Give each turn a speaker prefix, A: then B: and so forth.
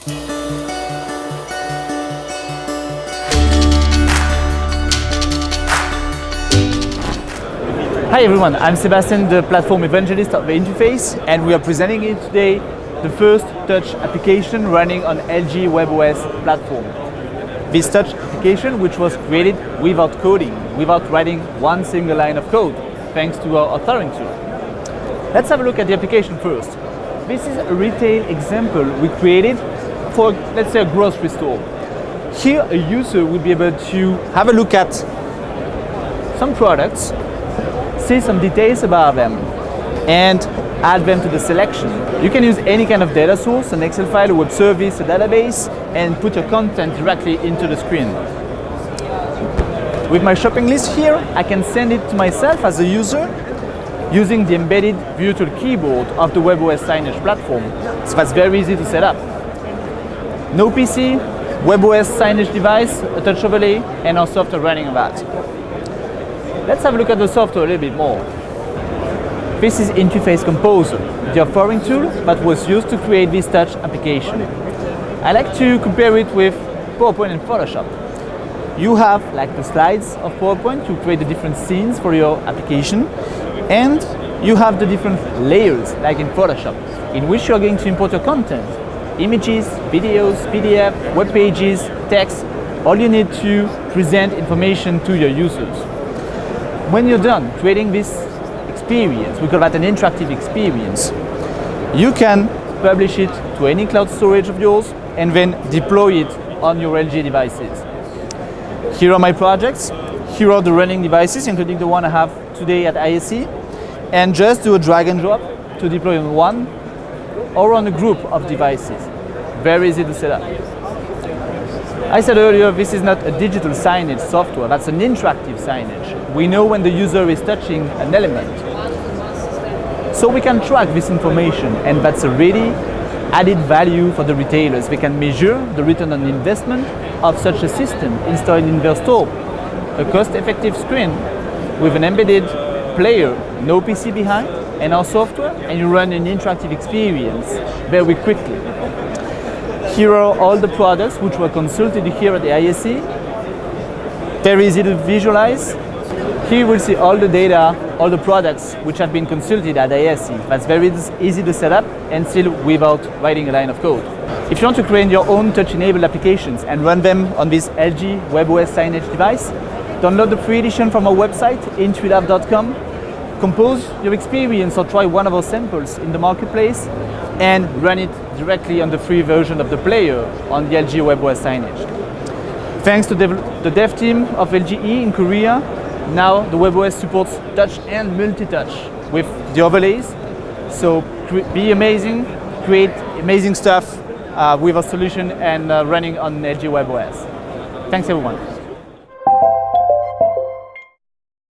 A: Hi everyone, I'm Sebastian, the platform evangelist of the interface, and we are presenting you today the first touch application running on LG webOS platform. This touch application, which was created without coding, without writing one single line of code, thanks to our authoring tool. Let's have a look at the application first. This is a retail example we created for, let's say, a grocery store. Here a user would be able to have a look at some products, see some details about them, and add them to the selection. You can use any kind of data source, an Excel file, a web service, a database, and put your content directly into the screen. With my shopping list here, I can send it to myself as a user using the embedded virtual keyboard of the webOS signage platform. So that's very easy to set up. No PC, webOS signage device, a touch overlay, and our software running on that. Let's have a look at the software a little bit more. This is Interface Composer, the authoring tool that was used to create this touch application. I like to compare it with PowerPoint and Photoshop. You have like the slides of PowerPoint to create the different scenes for your application, and you have the different layers like in Photoshop, in which you are going to import your content, images, videos, PDF, web pages, text, all you need to present information to your users. When you're done creating this experience, we call that an interactive experience, you can publish it to any cloud storage of yours and then deploy it on your LG devices. Here are my projects. Here are the running devices, including the one I have today at ISE. And just do a drag and drop to deploy on one or on a group of devices. Very easy to set up. I said earlier, this is not a digital signage software, that's an interactive signage. We know when the user is touching an element. So we can track this information, and that's a really added value for the retailers. They can measure the return on investment of such a system installed in their store. A cost-effective screen with an embedded player, no PC behind, and our software, and you run an interactive experience very quickly. Here are all the products which were consulted here at the ISE. Very easy to visualize. Here you will see all the data, all the products which have been consulted at ISE. That's very easy to set up and still without writing a line of code. If you want to create your own touch-enabled applications and run them on this LG webOS signage device, download the free edition from our website, intuitlab.com. Compose your experience or try one of our samples in the marketplace and run it directly on the free version of the player on the LG webOS signage. Thanks to the dev team of LGE in Korea, now the webOS supports touch and multi-touch with the overlays. So be amazing, create amazing stuff with our solution and running on LG webOS. Thanks everyone.